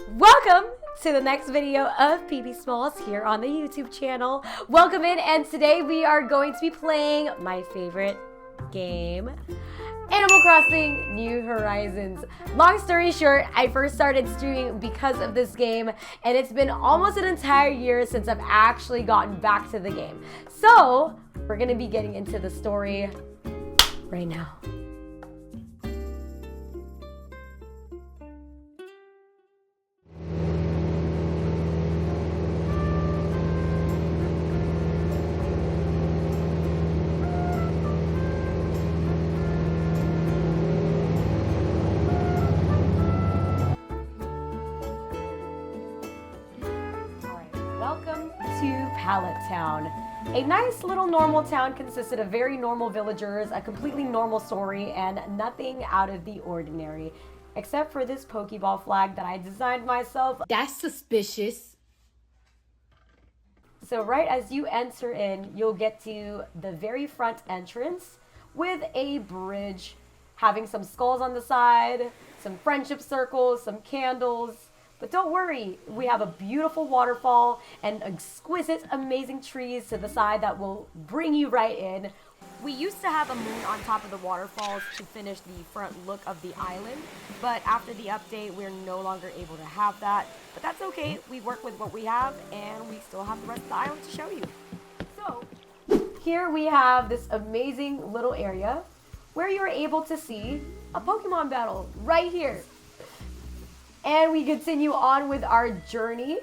Welcome to the next video of PB Smalls here on the YouTube channel. Welcome in, and today we are going to be playing my favorite game, Animal Crossing New Horizons. Long story short, I first started streaming because of this game, and it's been almost an entire year since I've actually gotten back to the game. So, we're gonna be getting into the story right now. Pallet Town. A nice little normal town consisted of very normal villagers, a completely normal story, and nothing out of the ordinary. Except for this Pokeball flag that I designed myself. That's suspicious. So right as you enter in, you'll get to the very front entrance with a bridge having some skulls on the side, some friendship circles, some candles. But don't worry, we have a beautiful waterfall and exquisite, amazing trees to the side that will bring you right in. We used to have a moon on top of the waterfalls to finish the front look of the island, but after the update, we're no longer able to have that. But that's okay, we work with what we have, and we still have the rest of the island to show you. So, here we have this amazing little area where you're able to see a Pokemon battle right here. And we continue on with our journey.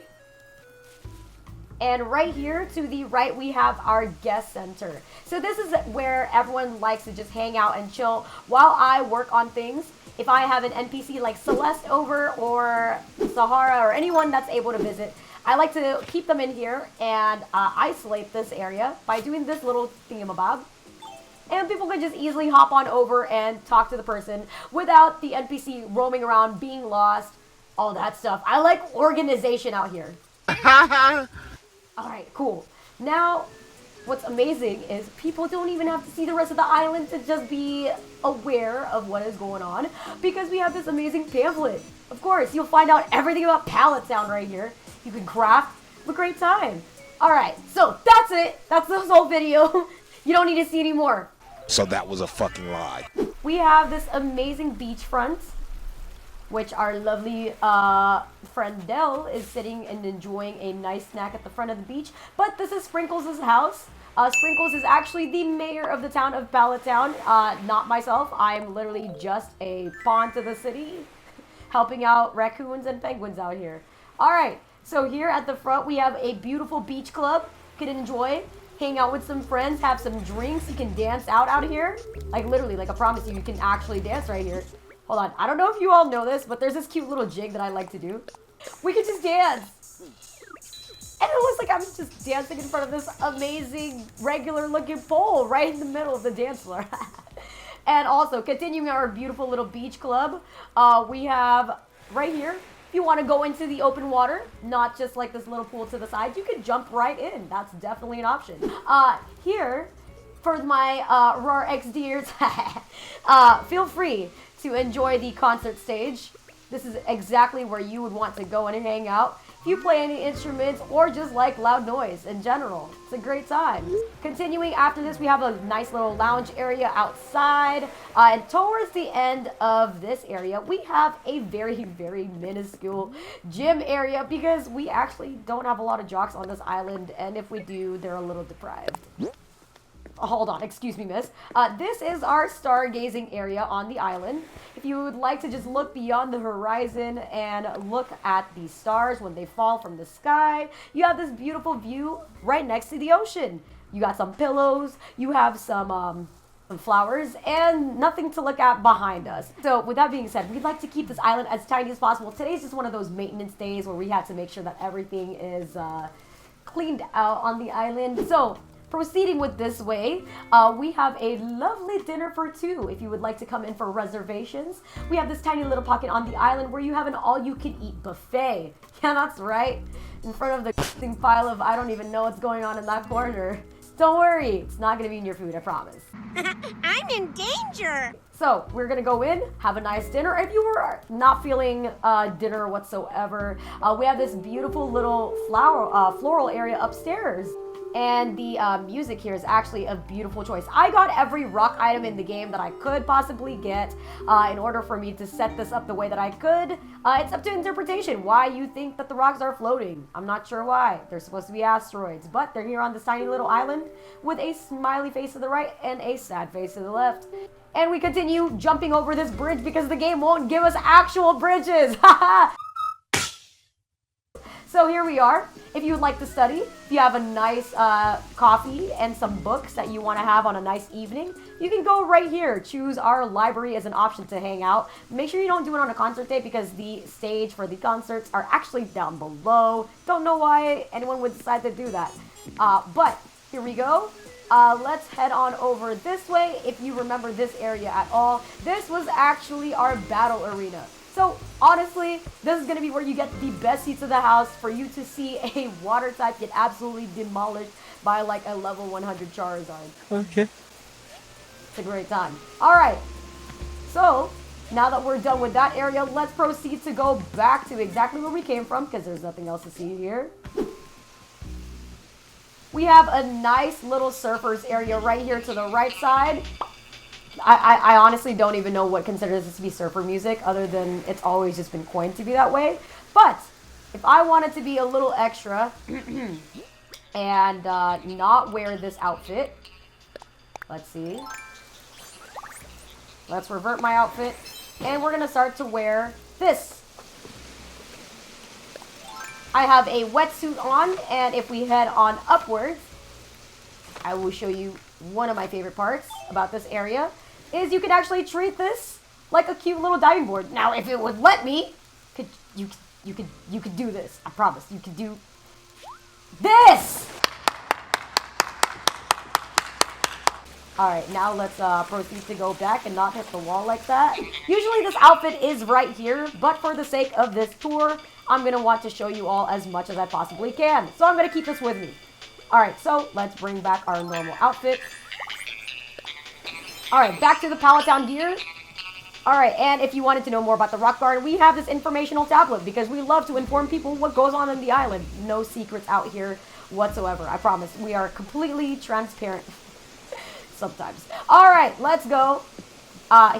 And right here to the right, we have our guest center. So this is where everyone likes to just hang out and chill while I work on things. If I have an NPC like Celeste over or Sahara or anyone that's able to visit, I like to keep them in here and isolate this area by doing this little thingamabob. And people can just easily hop on over and talk to the person without the NPC roaming around, being lost, all that stuff. I like organization out here. Alright, cool. Now, what's amazing is people don't even have to see the rest of the island to just be aware of what is going on, because we have this amazing pamphlet. Of course, you'll find out everything about Pallet Town right here. You can craft, have a great time. Alright, so that's it. That's this whole video. You don't need to see any more. So that was a fucking lie. We have this amazing beachfront, which our lovely friend Dell is sitting and enjoying a nice snack at the front of the beach. But this is Sprinkles' house. Sprinkles is actually the mayor of the town of Pallet Town, not myself. I'm literally just a pawn to the city, helping out raccoons and penguins out here. All right, so here at the front, we have a beautiful beach club. You can enjoy, hang out with some friends, have some drinks. You can dance out here. Like literally, like I promise you, you can actually dance right here. Hold on, I don't know if you all know this, but there's this cute little jig that I like to do. We can just dance. And it looks like I'm just dancing in front of this amazing, regular looking pole right in the middle of the dance floor. And also, continuing our beautiful little beach club, we have right here, if you want to go into the open water, not just like this little pool to the side, you can jump right in. That's definitely an option. Here, for my Roar X deers, feel free to enjoy the concert stage. This is exactly where you would want to go and hang out. If you play any instruments or just like loud noise in general, it's a great time. Continuing after this, we have a nice little lounge area outside. And towards the end of this area, we have a very, very minuscule gym area because we actually don't have a lot of jocks on this island. And if we do, they're a little deprived. Hold on, excuse me, miss. This is our stargazing area on the island. If you would like to just look beyond the horizon and look at the stars when they fall from the sky, you have this beautiful view right next to the ocean. You got some pillows, you have some flowers, and nothing to look at behind us. So with that being said, we'd like to keep this island as tiny as possible. Today's just one of those maintenance days where we have to make sure that everything is cleaned out on the island. So proceeding with this way, we have a lovely dinner for two. If you would like to come in for reservations, we have this tiny little pocket on the island where you have an all-you-can-eat buffet. Yeah, that's right. In front of the pile of I don't even know what's going on in that corner. Don't worry, it's not gonna be in your food, I promise. I'm in danger. So we're gonna go in, have a nice dinner. If you were not feeling dinner whatsoever, we have this beautiful little floral area upstairs. And the music here is actually a beautiful choice. I got every rock item in the game that I could possibly get in order for me to set this up the way that I could. It's up to interpretation why you think that the rocks are floating. I'm not sure why. They're supposed to be asteroids, but they're here on this tiny little island with a smiley face to the right and a sad face to the left. And we continue jumping over this bridge because the game won't give us actual bridges. So here we are. If you would like to study, if you have a nice coffee and some books that you want to have on a nice evening, you can go right here. Choose our library as an option to hang out. Make sure you don't do it on a concert day because the stage for the concerts are actually down below. Don't know why anyone would decide to do that. But here we go. Let's head on over this way. If you remember this area at all, this was actually our battle arena. So honestly, this is going to be where you get the best seats of the house for you to see a water type get absolutely demolished by like a level 100 Charizard. Okay. It's a great time. Alright, so now that we're done with that area, let's proceed to go back to exactly where we came from because there's nothing else to see here. We have a nice little surfers area right here to the right side. I honestly don't even know what considers this to be surfer music other than it's always just been coined to be that way. But if I wanted to be a little extra and not wear this outfit, let's see. Let's revert my outfit and we're going to start to wear this. I have a wetsuit on, and if we head on upwards, I will show you one of my favorite parts about this area is you can actually treat this like a cute little diving board. Now, if it would let me, you could do this. I promise. You could do this. All right, now let's proceed to go back and not hit the wall like that. Usually this outfit is right here, but for the sake of this tour, I'm going to want to show you all as much as I possibly can. So I'm going to keep this with me. All right, so let's bring back our normal outfit. All right, back to the Pallet Town gear. All right, and if you wanted to know more about the Rock Garden, we have this informational tablet because we love to inform people what goes on in the island. No secrets out here whatsoever. I promise. We are completely transparent sometimes. All right, let's go.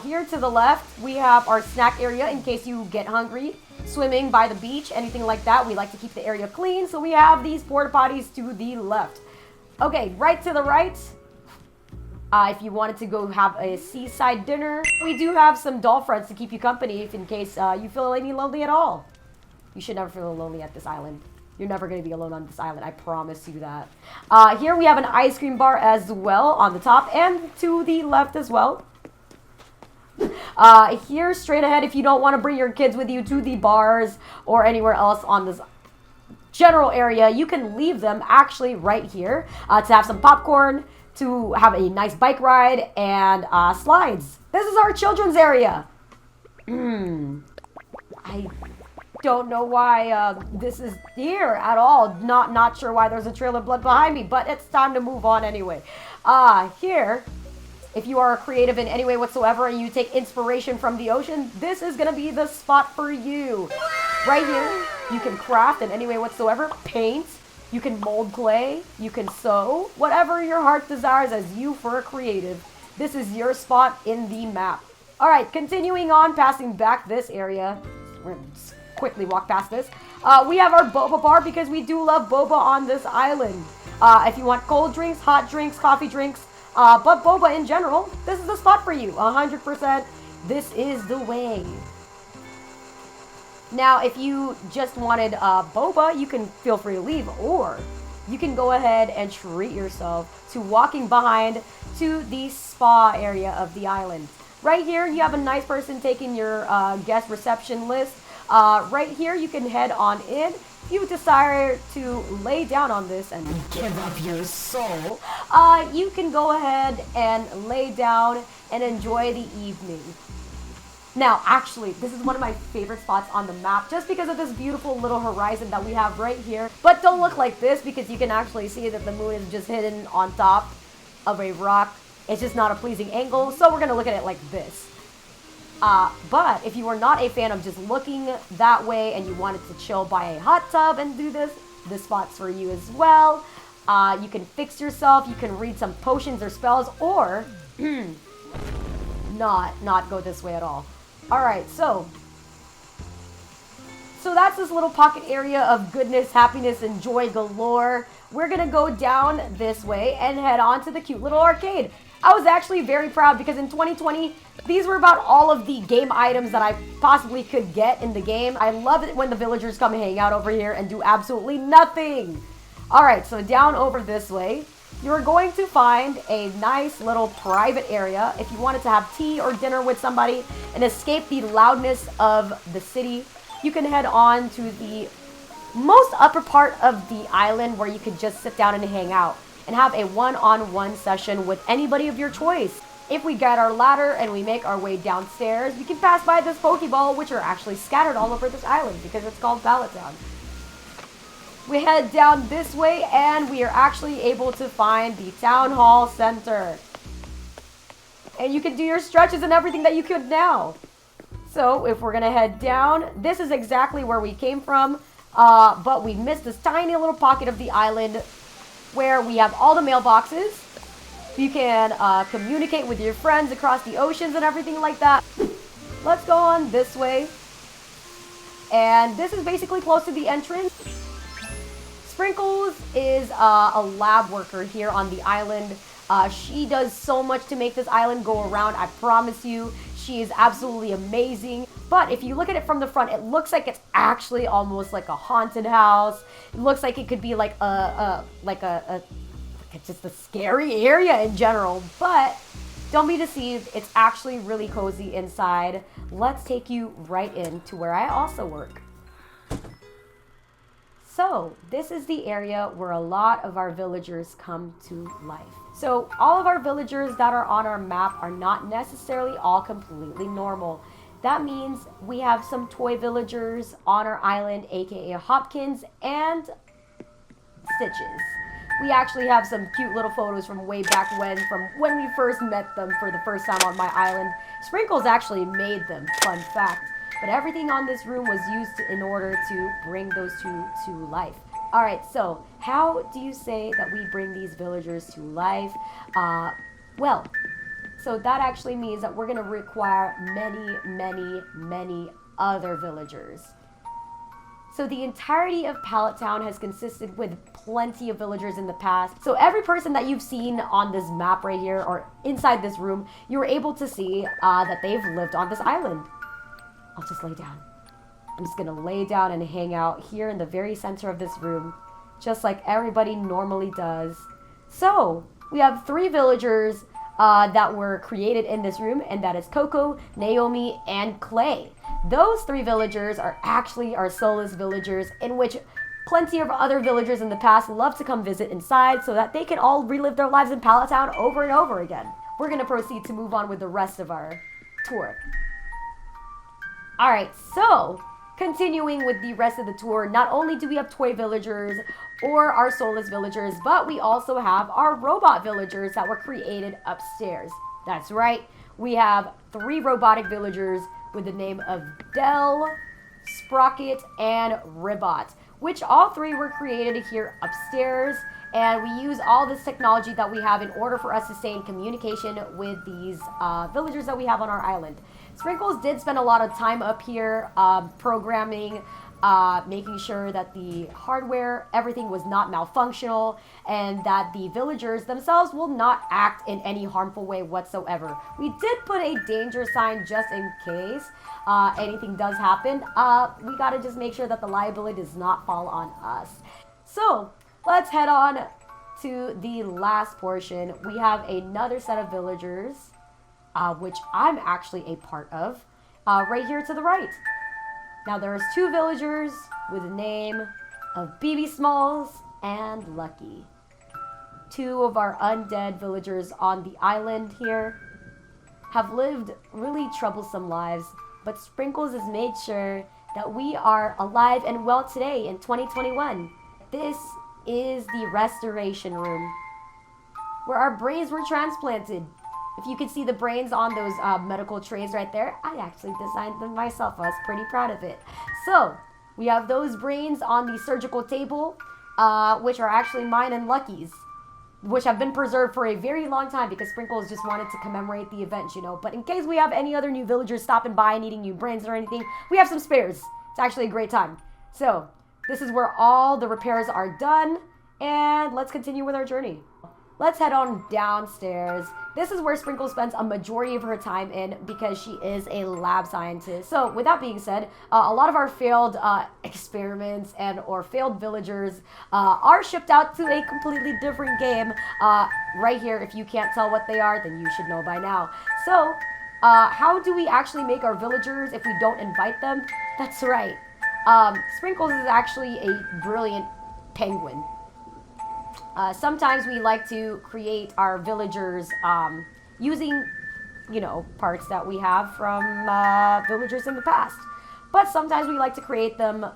Here to the left, we have our snack area in case you get hungry. Swimming by the beach, anything like that. We like to keep the area clean, so we have these porta potties to the left. Okay, right to the right. If you wanted to go have a seaside dinner, we do have some doll friends to keep you company if in case you feel any lonely at all. You should never feel lonely at this island. You're never going to be alone on this island, I promise you that. Here we have an ice cream bar as well on the top and to the left as well. Here straight ahead, if you don't want to bring your kids with you to the bars or anywhere else on this general area, you can leave them actually right here to have some popcorn, to have a nice bike ride, and slides. This is our children's area. I don't know why this is here at all. Not sure why there's a trail of blood behind me, but it's time to move on anyway. Here, if you are creative in any way whatsoever and you take inspiration from the ocean, this is going to be the spot for you. Right here, you can craft in any way whatsoever, paint, you can mold clay, you can sew, whatever your heart desires as you for a creative. This is your spot in the map. All right, continuing on, passing back this area. We're going to quickly walk past this. We have our Boba Bar because we do love boba on this island. If you want cold drinks, hot drinks, coffee drinks, but boba in general, this is the spot for you. 100%, this is the way. Now, if you just wanted boba, you can feel free to leave, or you can go ahead and treat yourself to walking behind to the spa area of the island. Right here, you have a nice person taking your guest reception list. Right here, you can head on in. If you desire to lay down on this and give up your soul, you can go ahead and lay down and enjoy the evening. Now, actually, this is one of my favorite spots on the map just because of this beautiful little horizon that we have right here. But don't look like this because you can actually see that the moon is just hidden on top of a rock It's just not a pleasing angle, so we're going to look at it like this. But if you are not a fan of just looking that way and you wanted to chill by a hot tub and do this spot's for you as well. You can fix yourself, you can read some potions or spells, or not go this way at all. Alright, so that's this little pocket area of goodness, happiness, and joy galore. We're gonna go down this way and head on to the cute little arcade. I was actually very proud because in 2020, these were about all of the game items that I possibly could get in the game. I love it when the villagers come hang out over here and do absolutely nothing. Alright, so down over this way, you're going to find a nice little private area if you wanted to have tea or dinner with somebody and escape the loudness of the city. You can head on to the most upper part of the island where you could just sit down and hang out and have a one-on-one session with anybody of your choice. If we get our ladder and we make our way downstairs, we can pass by this Pokeball, which are actually scattered all over this island because it's called Pallet Town. We head down this way and we are actually able to find the Town Hall Center. And you can do your stretches and everything that you could now. So if we're gonna head down, this is exactly where we came from, but we missed this tiny little pocket of the island where we have all the mailboxes. You can communicate with your friends across the oceans and everything like that. Let's go on this way. And this is basically close to the entrance. Sprinkles is a lab worker here on the island. She does so much to make this island go around, I promise you. She is absolutely amazing. But if you look at it from the front, it looks like it's actually almost like a haunted house. It looks like it could be like just a scary area in general. But don't be deceived, it's actually really cozy inside. Let's take you right into where I also work. So this is the area where a lot of our villagers come to life. So all of our villagers that are on our map are not necessarily all completely normal. That means we have some toy villagers on our island, aka Hopkins and Stitches. We actually have some cute little photos from way back from when we first met them for the first time on my island. Sprinkles actually made them, fun fact. But everything on this room was used in order to bring those two to life. Alright, so how do you say that we bring these villagers to life? Well, so that actually means that we're going to require many other villagers. So the entirety of Pallet Town has consisted with plenty of villagers in the past. So every person that you've seen on this map right here or inside this room, you were able to see that they've lived on this island. I'll just lay down. I'm just gonna lay down and hang out here in the very center of this room, just like everybody normally does. So we have 3 villagers that were created in this room, and that is Coco, Naomi, and Clay. Those 3 villagers are actually our soulless villagers, in which plenty of other villagers in the past love to come visit inside so that they can all relive their lives in Pallet Town over and over again. We're gonna proceed to move on with the rest of our tour. Alright, so continuing with the rest of the tour, not only do we have toy villagers or our soulless villagers, but we also have our robot villagers that were created upstairs. That's right, we have 3 robotic villagers with the name of Dell, Sprocket, and Ribbot, which all 3 were created here upstairs, and we use all this technology that we have in order for us to stay in communication with these villagers that we have on our island. Sprinkles did spend a lot of time up here programming, making sure that the hardware, everything was not malfunctional, and that the villagers themselves will not act in any harmful way whatsoever. We did put a danger sign just in case anything does happen. We gotta just make sure that the liability does not fall on us. So let's head on to the last portion. We have another set of villagers, which I'm actually a part of, right here to the right. Now there's 2 villagers with the name of BB Smalls and Lucky. 2 of our undead villagers on the island here have lived really troublesome lives, but Sprinkles has made sure that we are alive and well today in 2021. This is the restoration room, where our brains were transplanted If you can see the brains on those medical trays right there, I actually designed them myself. I was pretty proud of it. So we have those brains on the surgical table, which are actually mine and Lucky's, which have been preserved for a very long time because Sprinkles just wanted to commemorate the event, you know. But in case we have any other new villagers stopping by needing new brains or anything, we have some spares. It's actually a great time. So this is where all the repairs are done, and let's continue with our journey. Let's head on downstairs. This is where Sprinkle spends a majority of her time in because she is a lab scientist. So with that being said, a lot of our failed experiments and or failed villagers are shipped out to a completely different game. Right here, if you can't tell what they are, then you should know by now. So how do we actually make our villagers if we don't invite them? That's right. Sprinkles is actually a brilliant penguin. Sometimes we like to create our villagers using, you know, parts that we have from villagers in the past. But sometimes we like to create them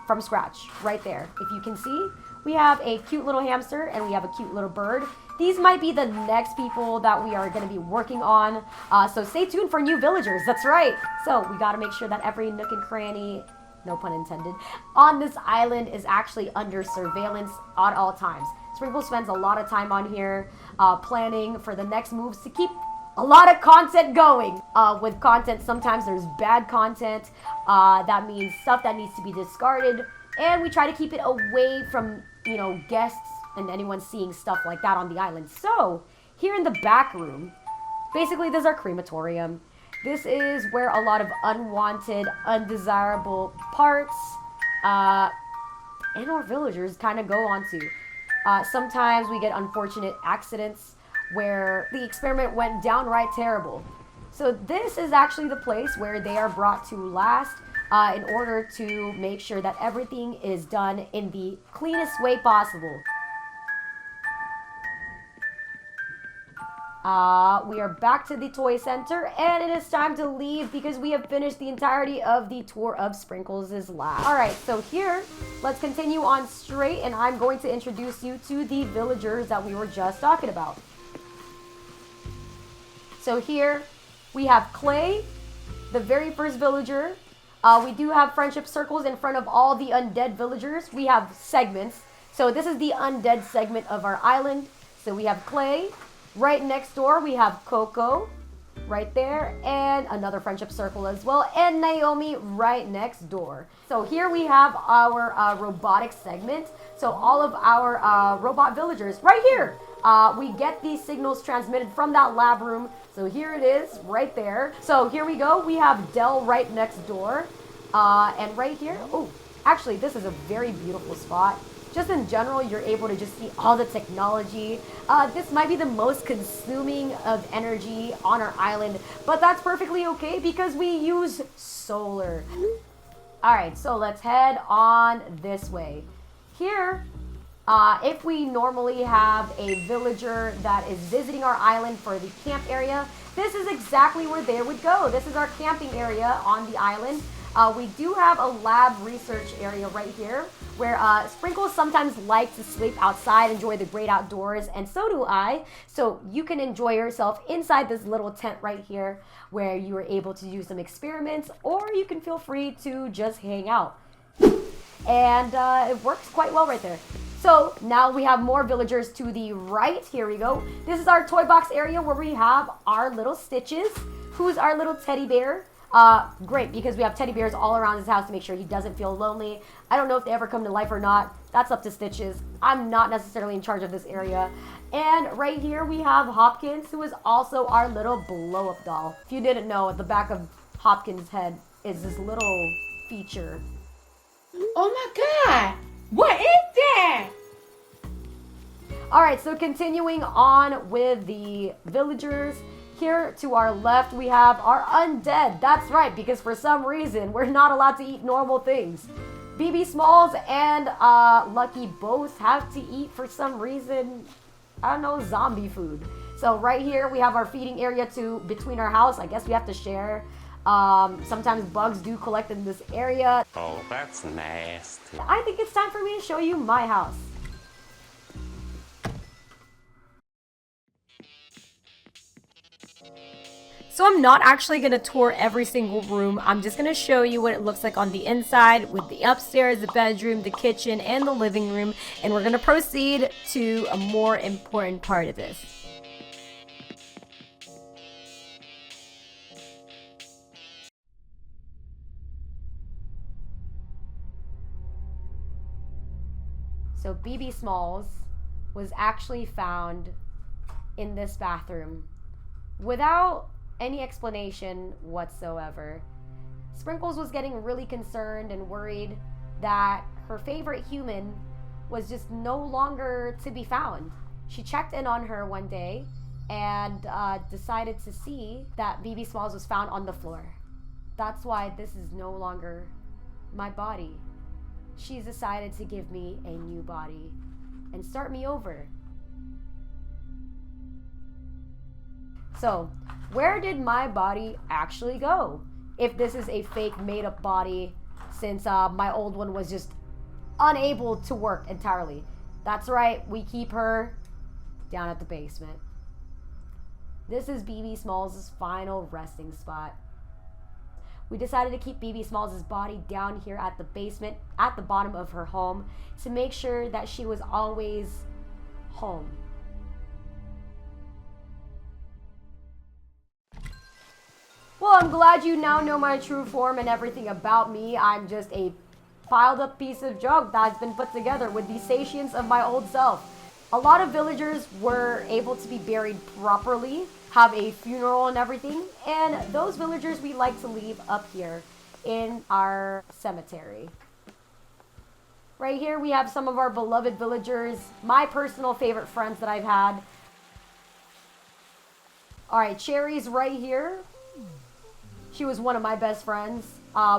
from scratch, right there. If you can see, we have a cute little hamster and we have a cute little bird. These might be the next people that we are going to be working on. So stay tuned for new villagers. That's right. So we got to make sure that every nook and cranny, no pun intended, on this island is actually under surveillance at all times. Sprinkle spends a lot of time on here planning for the next moves to keep a lot of content going. With content, sometimes there's bad content. That means stuff that needs to be discarded. And we try to keep it away from, you know, guests and anyone seeing stuff like that on the island. So, here in the back room, basically this is our crematorium. This is where a lot of unwanted, undesirable parts and our villagers kind of go onto. Sometimes we get unfortunate accidents where the experiment went downright terrible. So this is actually the place where they are brought to last in order to make sure that everything is done in the cleanest way possible. We are back to the toy center, and it is time to leave because we have finished the entirety of the tour of Sprinkles' lab. Alright, so here, let's continue on straight, and I'm going to introduce you to the villagers that we were just talking about. So here, we have Clay, the very first villager. We do have friendship circles in front of all the undead villagers. We have segments. So this is the undead segment of our island. So we have Clay. Right next door, we have Coco, right there, and another friendship circle as well, and Naomi right next door. So here we have our robotics segment. So all of our robot villagers, right here. We get these signals transmitted from that lab room. So here it is, right there. So here we go. We have Dell right next door. And right here, oh, actually, this is a very beautiful spot. Just in general, you're able to just see all the technology. This might be the most consuming of energy on our island, but that's perfectly okay because we use solar. All right, so let's head on this way. Here, if we normally have a villager that is visiting our island for the camp area, this is exactly where they would go. This is our camping area on the island. We do have a lab research area right here where Sprinkles sometimes like to sleep outside, enjoy the great outdoors, and so do I. So you can enjoy yourself inside this little tent right here where you are able to do some experiments, or you can feel free to just hang out. And it works quite well right there. So now we have more villagers to the right. Here we go. This is our toy box area where we have our little Stitches, who's our little teddy bear. Great, because we have teddy bears all around his house to make sure he doesn't feel lonely. I don't know if they ever come to life or not. That's up to Stitches. I'm not necessarily in charge of this area. And right here we have Hopkins, who is also our little blow-up doll. If you didn't know, at the back of Hopkins' head is this little feature. Oh my God! What is that? Alright, so continuing on with the villagers. Here to our left, we have our undead. That's right, because for some reason, we're not allowed to eat normal things. BB Smalls and Lucky both have to eat, for some reason, I don't know, zombie food. So right here, we have our feeding area between our house. I guess we have to share. Sometimes bugs do collect in this area. Oh, that's nasty. I think it's time for me to show you my house. So I'm not actually going to tour every single room. I'm just going to show you what it looks like on the inside with the upstairs, the bedroom, the kitchen, and the living room. And we're going to proceed to a more important part of this. So BB Smalls was actually found in this bathroom without any explanation whatsoever. Sprinkles was getting really concerned and worried that her favorite human was just no longer to be found. She checked in on her one day and decided to see that BB Smalls was found on the floor. That's why this is no longer my body. She's decided to give me a new body and start me over. So, where did my body actually go? If this is a fake made-up body, since my old one was just unable to work entirely. That's right, we keep her down at the basement. This is BB Smalls' final resting spot. We decided to keep BB Smalls' body down here at the basement, at the bottom of her home, to make sure that she was always home. Well, I'm glad you now know my true form and everything about me. I'm just a piled up piece of junk that's been put together with the satience of my old self. A lot of villagers were able to be buried properly, have a funeral and everything, and those villagers we like to leave up here in our cemetery. Right here we have some of our beloved villagers, my personal favorite friends that I've had. Alright, Cherry's right here. She was one of my best friends,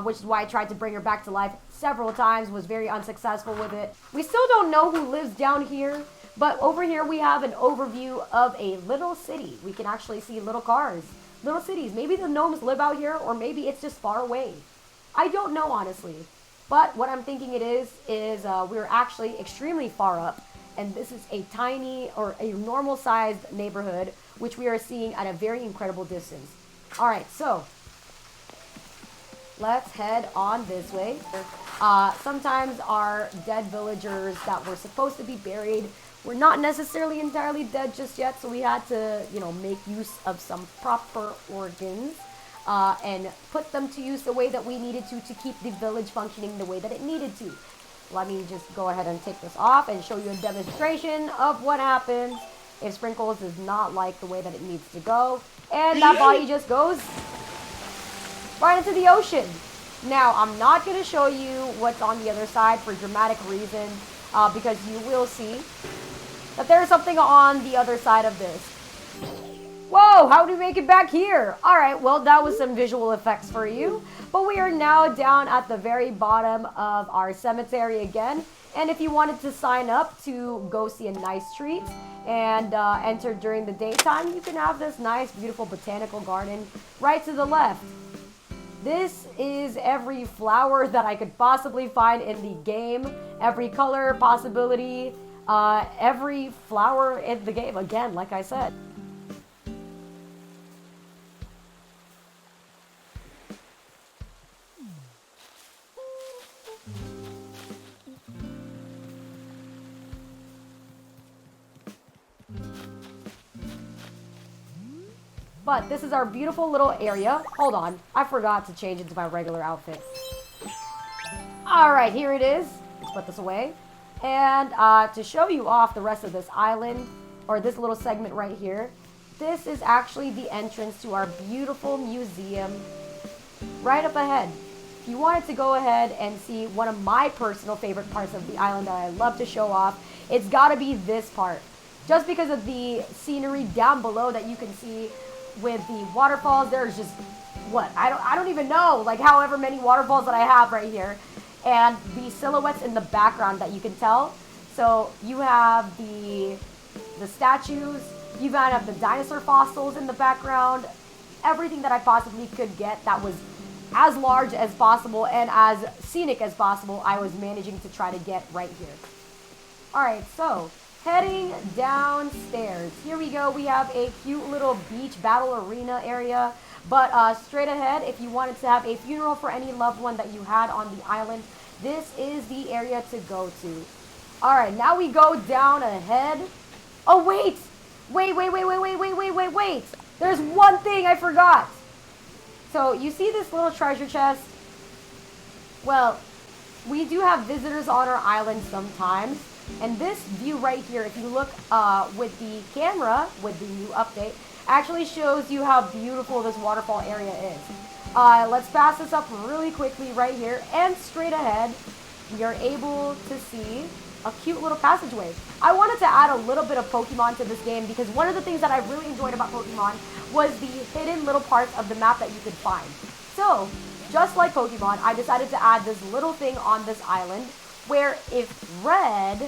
which is why I tried to bring her back to life several times, was very unsuccessful with it. We still don't know who lives down here, but over here we have an overview of a little city. We can actually see little cars, little cities. Maybe the gnomes live out here, or maybe it's just far away. I don't know, honestly. But what I'm thinking it is we're actually extremely far up, and this is a tiny or a normal sized neighborhood, which we are seeing at a very incredible distance. All right, so let's head on this way. Sometimes our dead villagers that were supposed to be buried were not necessarily entirely dead just yet, so we had to, make use of some proper organs and put them to use the way that we needed to keep the village functioning the way that it needed to. Let me just go ahead and take this off and show you a demonstration of what happens if Sprinkles does not like the way that it needs to go, and that body just goes right into the ocean. Now, I'm not going to show you what's on the other side for dramatic reasons, because you will see that there's something on the other side of this. Whoa, how do we make it back here? All right, well, that was some visual effects for you. But we are now down at the very bottom of our cemetery again. And if you wanted to sign up to go see a nice treat and enter during the daytime, you can have this nice, beautiful botanical garden right to the left. This is every flower that I could possibly find in the game. Every color, possibility, every flower in the game. Again, like I said. But this is our beautiful little area. Hold on, I forgot to change into my regular outfit. Alright, here it is. Let's put this away. And to show you off the rest of this island, or this little segment right here, this is actually the entrance to our beautiful museum right up ahead. If you wanted to go ahead and see one of my personal favorite parts of the island that I love to show off, it's gotta be this part. Just because of the scenery down below that you can see with the waterfalls. There's just, I don't even know, like however many waterfalls that I have right here. And the silhouettes in the background that you can tell. So you have the statues, you have the dinosaur fossils in the background, everything that I possibly could get that was as large as possible and as scenic as possible, I was managing to try to get right here. Alright, so heading downstairs. Here we go. We have a cute little beach battle arena area. But straight ahead, if you wanted to have a funeral for any loved one that you had on the island, this is the area to go to. Alright, now we go down ahead. Oh, wait! Wait. There's one thing I forgot. So, you see this little treasure chest? Well, we do have visitors on our island sometimes. And this view right here, if you look with the camera, with the new update, actually shows you how beautiful this waterfall area is. Let's pass this up really quickly right here. And straight ahead, we are able to see a cute little passageway. I wanted to add a little bit of Pokemon to this game because one of the things that I really enjoyed about Pokemon was the hidden little parts of the map that you could find. So, just like Pokemon, I decided to add this little thing on this island where if Red,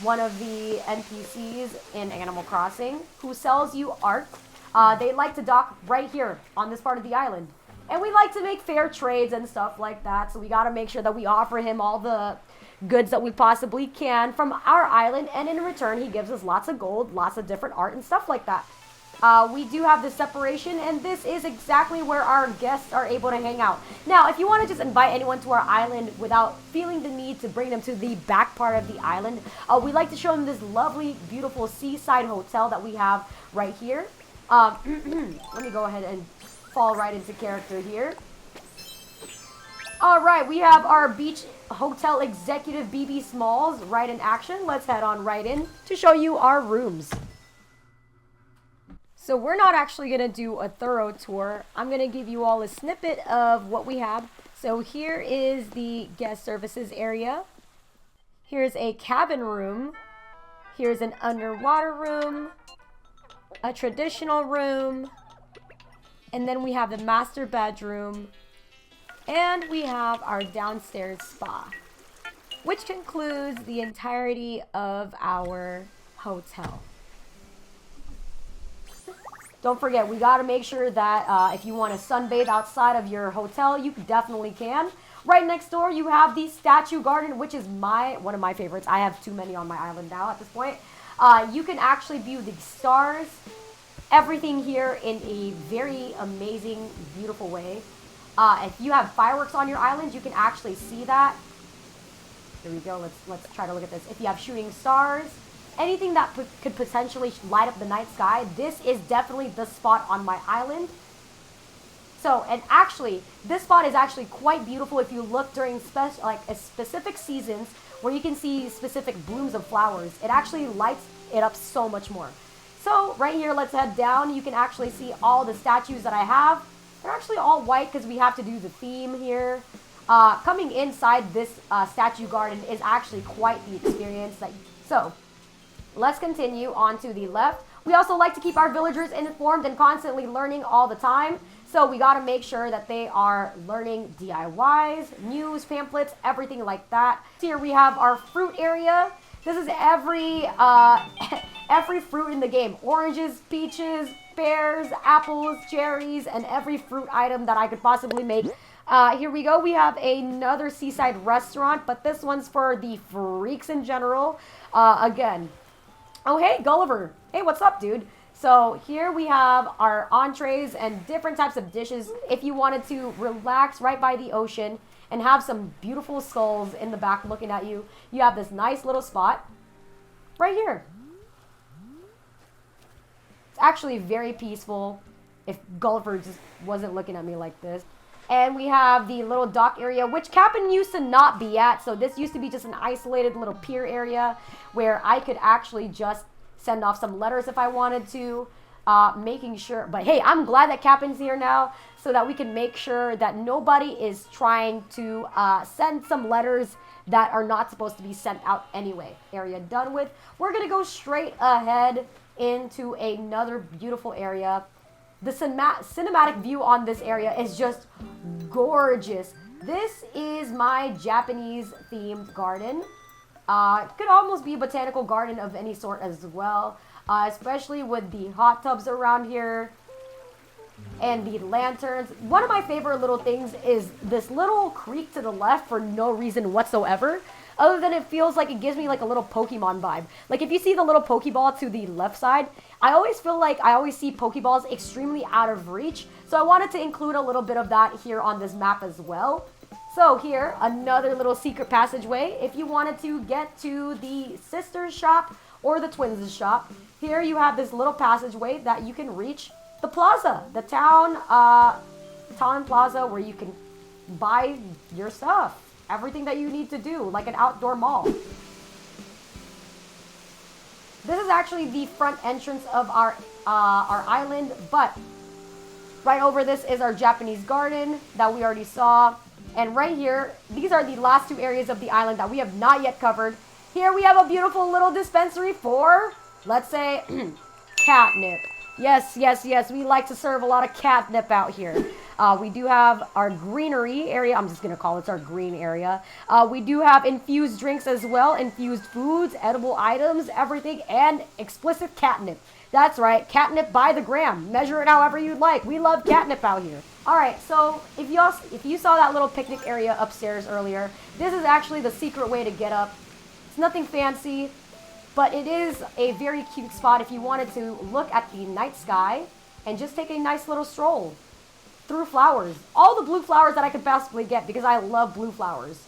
one of the NPCs in Animal Crossing, who sells you art, they like to dock right here on this part of the island. And we like to make fair trades and stuff like that, so we gotta make sure that we offer him all the goods that we possibly can from our island, and in return he gives us lots of gold, lots of different art and stuff like that. We do have this separation, and this is exactly where our guests are able to hang out. Now, if you want to just invite anyone to our island without feeling the need to bring them to the back part of the island, we like to show them this lovely, beautiful seaside hotel that we have right here. Let me go ahead and fall right into character here. Alright, we have our beach hotel executive BB Smalls right in action. Let's head on right in to show you our rooms. So we're not actually going to do a thorough tour. I'm going to give you all a snippet of what we have. So here is the guest services area. Here's a cabin room. Here's an underwater room. A traditional room. And then we have the master bedroom. And we have our downstairs spa, which concludes the entirety of our hotel. Don't forget, we got to make sure that if you want to sunbathe outside of your hotel, you definitely can. Right next door, you have the statue garden, which is one of my favorites. I have too many on my island now at this point. You can actually view the stars, everything here in a very amazing, beautiful way. If you have fireworks on your island, you can actually see that. Here we go. Let's try to look at this. If you have shooting stars, anything that could potentially light up the night sky, this is definitely the spot on my island. So, and actually, this spot is actually quite beautiful if you look during specific seasons where you can see specific blooms of flowers. It actually lights it up so much more. So, right here, let's head down. You can actually see all the statues that I have. They're actually all white because we have to do the theme here. Coming inside this statue garden is actually quite the experience. So, let's continue on to the left. We also like to keep our villagers informed and constantly learning all the time. So we got to make sure that they are learning DIYs, news, pamphlets, everything like that. Here we have our fruit area. This is every fruit in the game. Oranges, peaches, pears, apples, cherries, and every fruit item that I could possibly make. Here we go. We have another seaside restaurant, but this one's for the freaks in general. Again. Oh, hey, Gulliver. Hey, what's up, dude? So here we have our entrees and different types of dishes. If you wanted to relax right by the ocean and have some beautiful skulls in the back looking at you, you have this nice little spot right here. It's actually very peaceful if Gulliver just wasn't looking at me like this. And we have the little dock area, which Cap'n used to not be at. So this used to be just an isolated little pier area where I could actually just send off some letters if I wanted to, making sure. But hey, I'm glad that Cap'n's here now so that we can make sure that nobody is trying to send some letters that are not supposed to be sent out anyway. Area done with. We're going to go straight ahead into another beautiful area. The cinematic view on this area is just gorgeous. This is my Japanese themed garden. It could almost be a botanical garden of any sort as well, especially with the hot tubs around here and the lanterns. One of my favorite little things is this little creek to the left for no reason whatsoever. other than it feels like it gives me like a little Pokemon vibe. Like if you see the little Pokeball to the left side, I always feel like I always see Pokeballs extremely out of reach. So I wanted to include a little bit of that here on this map as well. So here, another little secret passageway. If you wanted to get to the sister's shop or the twins' shop, here you have this little passageway that you can reach the plaza, the town plaza, where you can buy your stuff, everything that you need to do, like an outdoor mall. This is actually the front entrance of our island, but right over this is our Japanese garden that we already saw. And right here, these are the last two areas of the island that we have not yet covered. Here we have a beautiful little dispensary for, let's say, catnip. Yes, yes, yes, we like to serve a lot of catnip out here. We do have our greenery area. I'm just going to call it our green area. We do have infused drinks as well, infused foods, edible items, everything, and explicit catnip. That's right, catnip by the gram. Measure it however you'd like. We love catnip out here. All right, so if you saw that little picnic area upstairs earlier, this is actually the secret way to get up. It's nothing fancy, but it is a very cute spot if you wanted to look at the night sky and just take a nice little stroll through flowers. All the blue flowers that I could possibly get because I love blue flowers.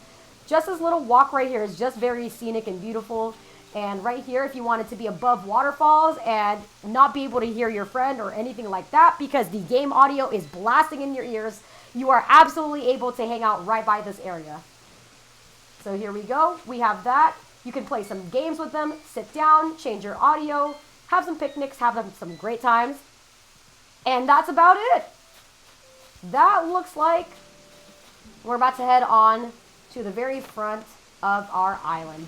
Just this little walk right here is just very scenic and beautiful. And right here, if you wanted to be above waterfalls and not be able to hear your friend or anything like that because the game audio is blasting in your ears, you are absolutely able to hang out right by this area. So here we go. We have that. You can play some games with them, sit down, change your audio, have some picnics, have some great times. And that's about it. That looks like we're about to head on to the very front of our island.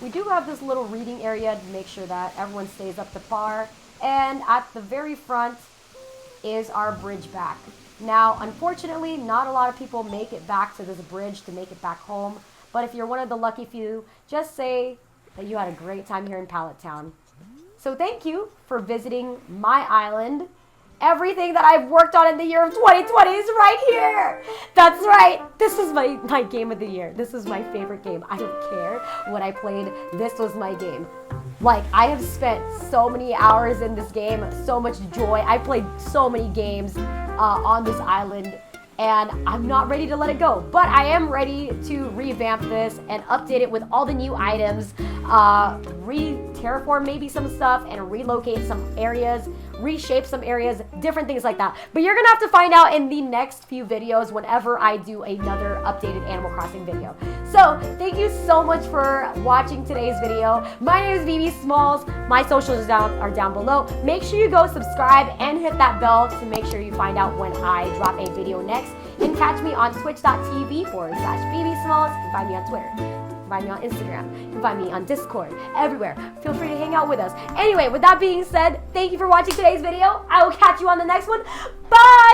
We do have this little reading area to make sure that everyone stays up to par. And at the very front is our bridge back. Now, unfortunately, not a lot of people make it back to this bridge to make it back home. But if you're one of the lucky few, just say that you had a great time here in Pallet Town. So thank you for visiting my island. Everything that I've worked on in the year of 2020 is right here. That's right. This is my game of the year. This is my favorite game. I don't care what I played. This was my game. Like, I have spent so many hours in this game, so much joy. I played so many games on this island, and I'm not ready to let it go. But I am ready to revamp this and update it with all the new items, terraform maybe some stuff, and relocate some areas, reshape some areas, different things like that. But you're gonna have to find out in the next few videos whenever I do another updated Animal Crossing video. So thank you so much for watching today's video. My name is BB Smalls. My socials are down below. Make sure you go subscribe and hit that bell to make sure you find out when I drop a video next. And catch me on twitch.tv/BBSmalls. You can find me on Twitter. You can find me on Instagram. You can find me on Discord. Everywhere. Feel free to hang out with us. Anyway, with that being said, thank you for watching today's video. I will catch you on the next one. Bye!